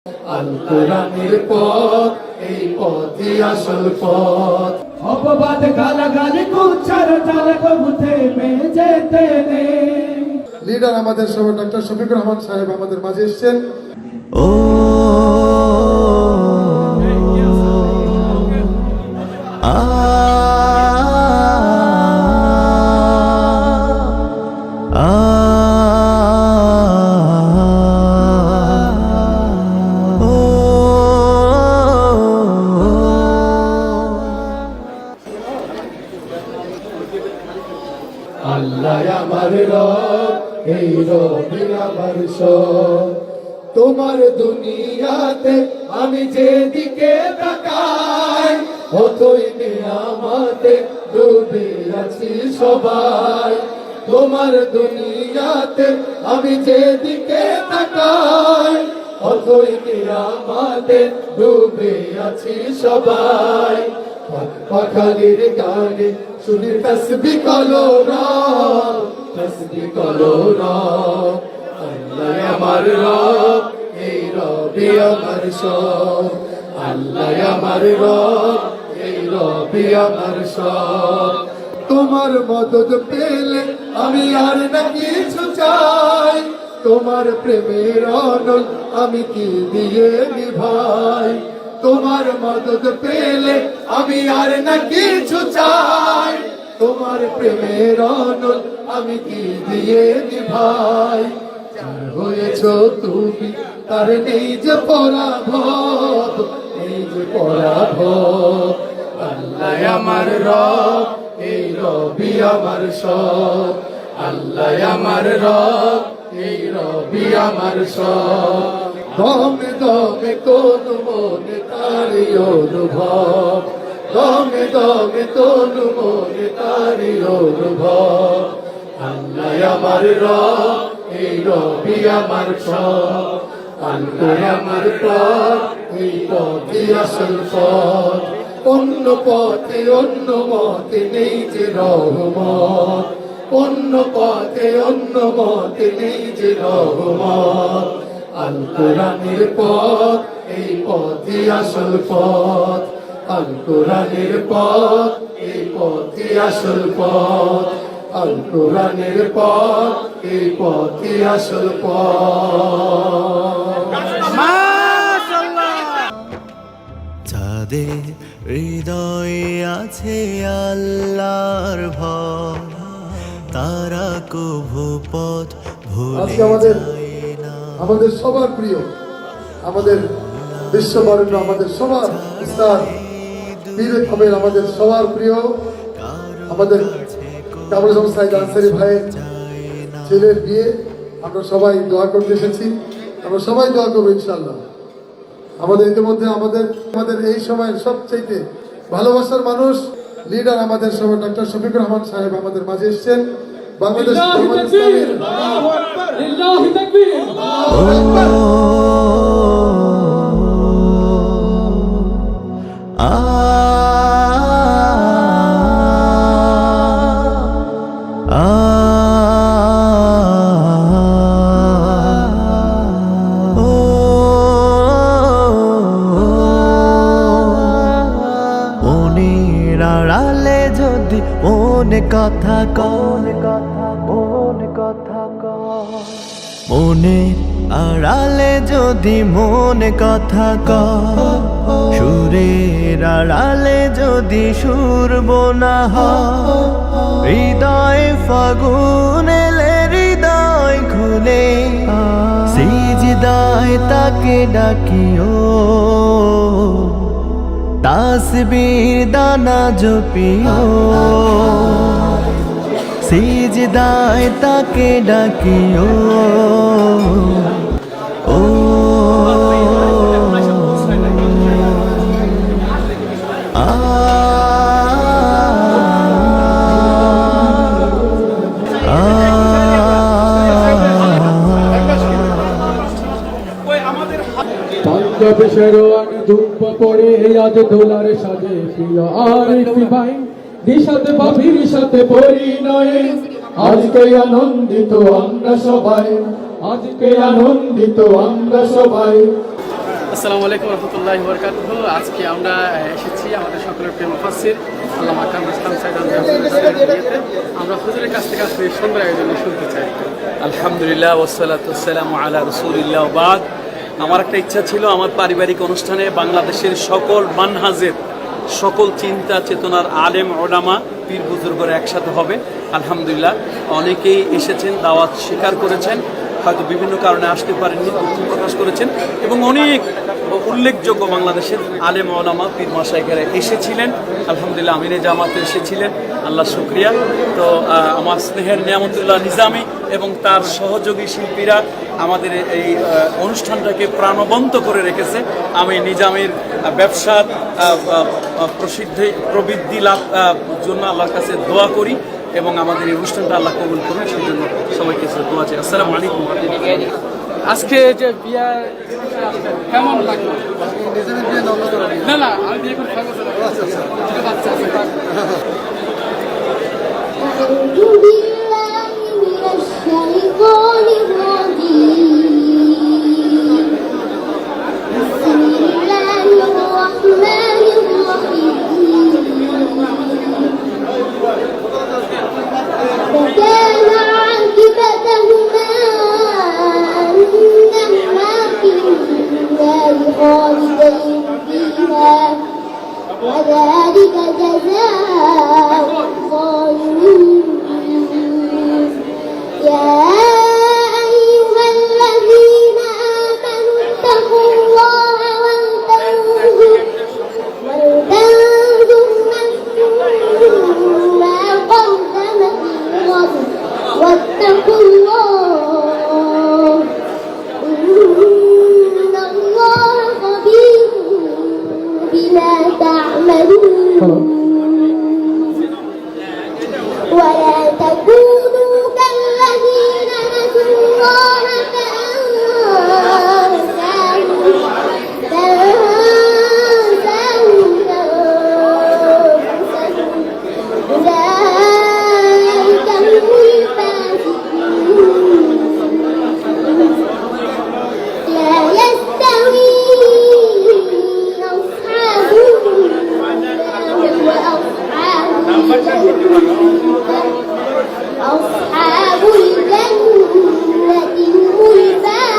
আল কোরআনের পথ, এই পথই আসল পথ। অপবাদ গালাগালি কুচ্ছার চালক মুথে যেতে নেই। লিডার আমাদের সবাই ডক্টর শফিকুর রহমান সাহেব আমাদের মাঝে এসেছেন। ও আল্লাহ আমার রব, এই রবি আমার সব। তোমার দুনিয়াতে আমি যেদিকে তাকাই, অতই নিয়ামতে ডুবে আছি সবাই। তোমার দুনিয়াতে আমি যেদিকে তাকাই, অতই নিয়ামতে ডুবে আছি সবাই। পাখালির গানে শুনি তসবিহ কলো রব, তসবিহ কলো রব। আল্লাহ আমার রব, এই রবি আমার সব। আল্লাহ আমার রব, এই রবি আমার সব। তোমার মদদ পেলে আমি আর না কিছু চাই, তোমার প্রেমের অনল আমি কি দিয়ে নিভাই। তোমার মদদ পেলে আমি আর না কিছু চাই, তোমার প্রেমের অনল আমি কি দিয়ে নিভাই। যার হয়েছ তুমি তার নেই যে পরাভব, নেই যে পরাভব। আল্লাহ আমার রব, এই রবি আমার সব। আল্লাহ আমার রব, এই রবি আমার সব। দমে দমে কোন মনে তারি অনুভব, দমে দমে কোন মনে তারি অনুভব। আল্লাহ আমার রব, এই রবি আমার সব। আল্লাহ আমার পথ, এই পথই আসল পথ। অন্য পথে অন্য মতে নেই যে রহমত, অন্য পথে অন্য মতে নেই যে রহমত। আল কোরআনের পথ, এই পথই আসল পথ। আল কোরআনের পথ, এই পথই আসল পথ। আল কোরআনের পথ, এই পথই আসল পথ। যাদের হৃদয়ে আছে আল্লাহর ভয়, তারা কভু পথ ভুলে আজকে আমাদের যায় না। আমাদের সবার প্রিয়, আমাদের বিশ্ববরেণ্য, আমাদের সবার উস্তাদ পীর খবের, আমাদের সবার প্রিয়, আমাদের কামরুল হাসান সাইদ আনসারী ভাইয়ের ছেলের বিয়ে। আমরা সবাই দোয়া করতে এসেছি, আমরা সবাই দোয়া করবো ইনশাআল্লাহ। আমাদের ইতিমধ্যে আমাদের এই সময়ের সবচেয়ে ভালোবাসার মানুষ, লিডার আমাদের সবাই ডক্টর শফিকুর রহমান সাহেব আমাদের মাঝে এসেছেন। বাংলাদেশ আড়ালে যদি মনে কথা মনের আড়ালে যদি মনে কথা সুরের আড়ালে যদি সুর বোনা হৃদয় ফাগুন এলে হৃদয় খুলে সিজদায় তাকে ডাকিও, তাসবীর দানা জপিও, সিজদায় তাকে ডাকিও। ও পাঞ্জাবে শেরওয়ানি ধূপ পড়ে আজ দোলার সাজে প্রিয় আরিফি ভাই, দিশাতে বাবির সাথে পরিণয়ে আজকে আনন্দিত আমরা সবাই, আজকে আনন্দিত আমরা সবাই। আসসালামু আলাইকুম রহমতুল্লাহি ওয়া বারাকাতুহু। আজকে আমরা এসেছি আমাদের সকলের প্রিয় মুফাসসির আল্লামা কামরুল ইসলাম সাইদ আল-জাহারিতে। আমরা হুজুরের কাছ থেকে আসলে সুন্দর আয়োজন শুনতে চাই। আলহামদুলিল্লাহ ওয়াসসালাতু ওয়াসসালামু আলা রাসূলিল্লাহ ওয়া বাদ। আমার একটা ইচ্ছা ছিল আমার পারিবারিক অনুষ্ঠানে বাংলাদেশের সকল মানহাজের সকল চিন্তা চেতনার আলেম ওলামা পীর বুজুর্গরা একসাথে হবে। আলহামদুলিল্লাহ অনেকেই এসেছেন, দাওয়াত স্বীকার করেছেন, হয়তো বিভিন্ন কারণে আসতে পারেননি, দুঃখ প্রকাশ করেছেন এবং অনেক উল্লেখযোগ্য বাংলাদেশের আলেম ওলামা পীর মাশায়েখরা এসেছিলেন। আলহামদুলিল্লাহ আমিরে জামাতে এসেছিলেন, আল্লাহ শুকরিয়া। তো আমার স্নেহের নিয়ামতুল্লাহ নিজামী এবং তার সহযোগী শিল্পীরা আমাদের এই অনুষ্ঠানটাকে প্রাণবন্ত করে রেখেছে। আমি নিজামীর ব্যবসার প্রবৃদ্ধি লাভ জন্য আল্লাহর কাছে দোয়া করি এবং আমাদের এই অনুষ্ঠানটা আল্লাহ কবুল করুন, সেই জন্য সবাইকে দোয়া চাই। আসসালামু আলাইকুম। আজকে যে বিয়া কেমন লাগলো? না না, আমি বিয়ে করে খাবো। বাচ্চা আছে। أعوذ بالله من الشيطان الرجيم بسم الله الرحمن الرحيم فكان عاقبتهما أنهما في النار خالدين فيها وذلك جزاء الظالمين يا أيها الذين آمنوا اتقوا الله ولتنظر نفس ما قدمت لغد واتقوا الله إن الله خبير بما تعملون ولا تكونوا كالذين نسوا الله فأنساهم أنفسهم أولئك هم الفاسقون لا يستوي أصحاب النار وأصحاب أصحاب الجنة هم الفائزون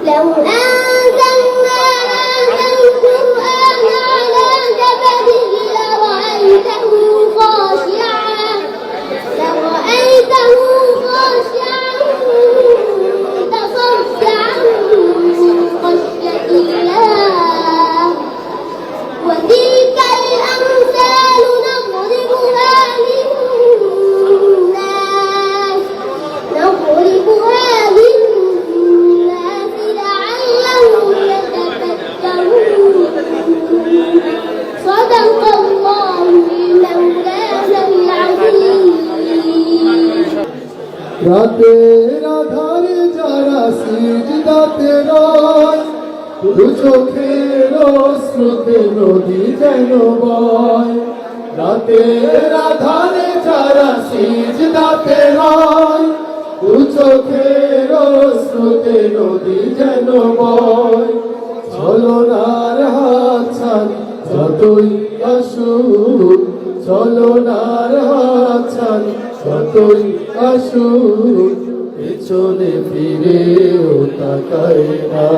لو أنزلنا هذا القرآن على جبل لرأيته خاشعا متصدعا من خشية الله وتلك الأمثال نضربها للناس لعلهم يتفكرون صدق الله مولانا العظيم রাতের আধারে যারা সিজদাতে রয়, দু চোখের স্রোতে নদী যেন বয়। রাতের আধারে যারা সিজদাতে রয়, দু চোখের স্রোতে নদী যেন বয়। ছলনার হাত ছাড়ি যতই আসুক, ছলনার হাত ছাড়ি যতই আসুক, পেছনে ফিরেও তাকায় না।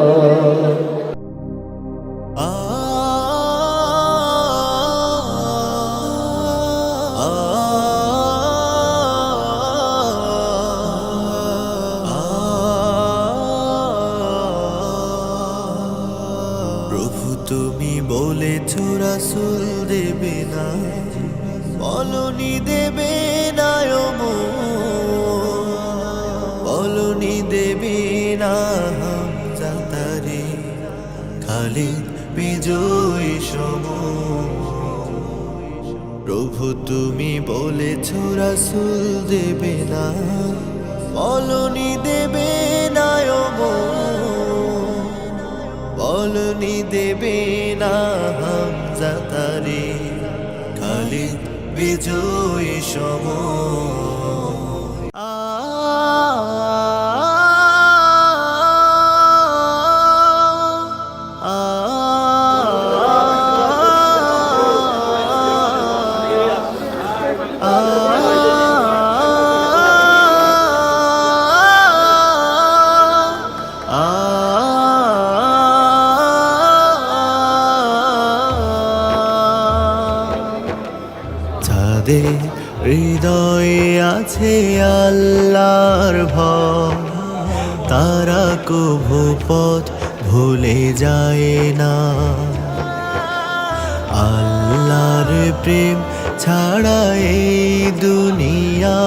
প্রভু তুমি বলেছ রাসূল দেবে না, বলনি দেবে না, বলনি দেবে না হামজা তারে খালিদ বিজয়ী সম। প্রভু তুমি বলেছ রাসূল দেবে না, বলনি দেবে না, বলনি দেবে না হামজা তারে খালিদ বিজয়ী সম। আছে আল্লাহর ভয়, তারা কভু পথ ভুলে যায় না। আল্লাহর প্রেম ছাড়া এই দুনিয়া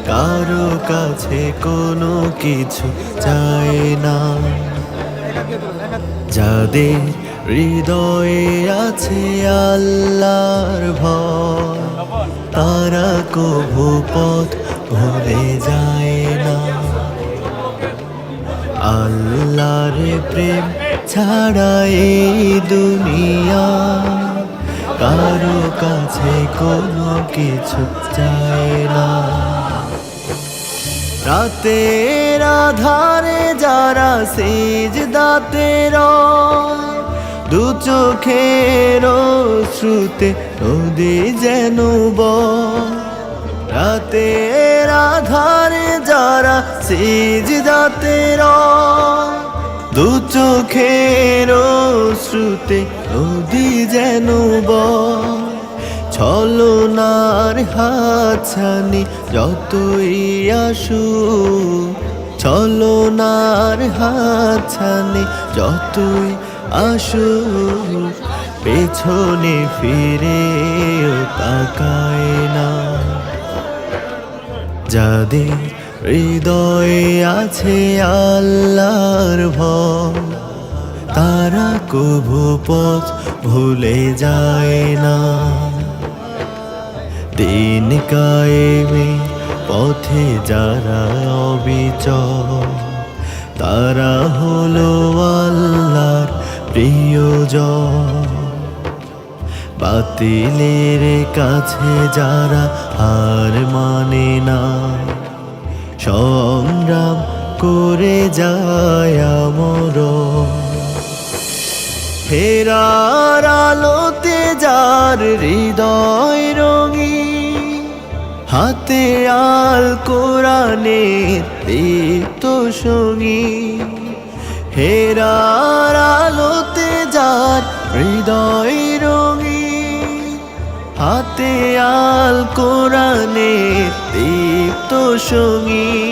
কারো কাছে কোনো কিছু চায় না। যাদের হৃদয়ে আছে আল্লাহর ভয়, তারা কভু পথ ভুলে যায় না। আল্লাহর প্রেম ছাড়া এই দুনিয়া কারো কাছে কোনো কিছু চায় না। রাতের আধারে যারা সিজদাতে রয়, দু চোখের শ্রুতে নদী যেন বয়। রাতের আধারে যারা সিজদাতে রয়, দু চোখের শ্রুতে নদী যেন বয়। ছলনার হাতছানি যতই আসুক, ছলনার হাতছানি যতই আসুক, পেছনে ফিরেও তাকায় না। যাদের হৃদয়ে আছে আল্লাহর ভয়, তারা কভু পথ ভুলে যায় না। দিন কায়েমে পথে যারা অবিচল, তারা হলো আল্লাহর প্রিয়জন। বাতিলের কাছে যারা হার মানে না, সংগ্রাম করে যায় আমরণ। ফেরার আলোতে যার হৃদয় রঙিন, হাতে আল কোরআনের দীপ্ত সঙ্গী। ফেরার আলোতে যার হৃদয় রঙিন, হাতে আল কোরআনের দীপ্ত সঙ্গী।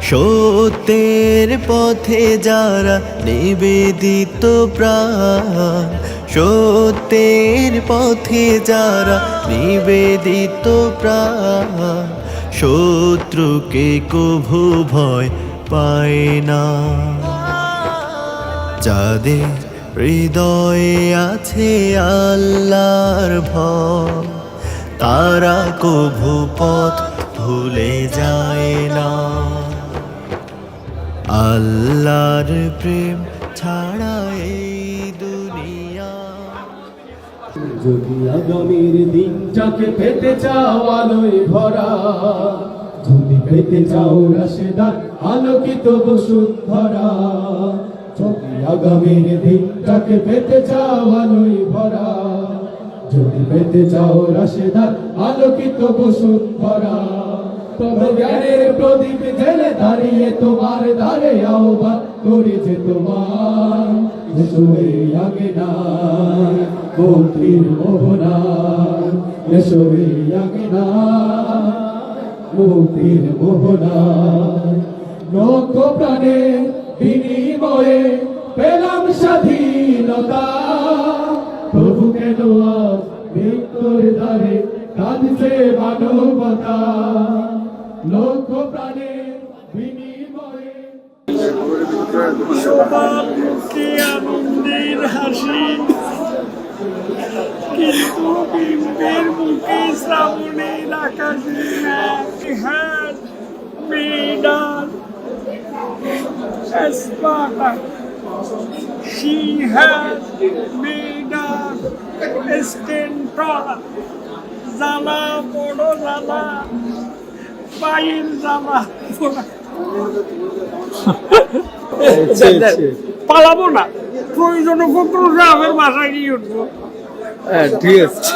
সত্যের পথে যারা নিবেদিত প্রাণ, সত্যের পথে যারা নিবেদিত প্রাণ, শত্রুকে কভু ভয় পায় না। যাদের হৃদয়ে আছে আল্লাহর ভয়, তারা কভু পথ ভুলে যায় না। আল্লাহর প্রেম ছাড়া এই দুনিয়া। যদি আগামীর দিনটাকে পেতে চাও আলোয় ভরা, যদি পেতে চাও রাশেদার আলোকিত বসুন্ধরা, যদি আগামীর দিনটাকে পেতে চাও আলোয় ভরা, যদি পেতে চাও রাশেদার আলোকিত বসুন্ধরা, তবে জ্ঞানের প্রদীপ জেলে দাঁড়িয়ে তোমার দ্বারে আহ্বান করেছে তোমার। এসোরে আগে না মুক্তির মোহনা, এসোরে আগে না মুক্তির মোহনা। লক্ষ প্রাণে বিনিময়ে পেলাম স্বাধীনতা, প্রভু কেন আজ মৃত্যুর দ্বারে কাঁদছে মানবতা। লক্ষ প্রাণে বিনিময়ে সবার মুখে আনন্দের হাসি, কিন্তু বিম্বের মুখে শ্রাবণের আকাশে হ্যাঁ medal Espada. She has made a stentora. Zala, Bodo Zala, Pain Zala. পালাবো না, প্রয়োজনে ফখরুল সাহেবের বাসায় গিয়ে উঠবো। ঠিক আছে।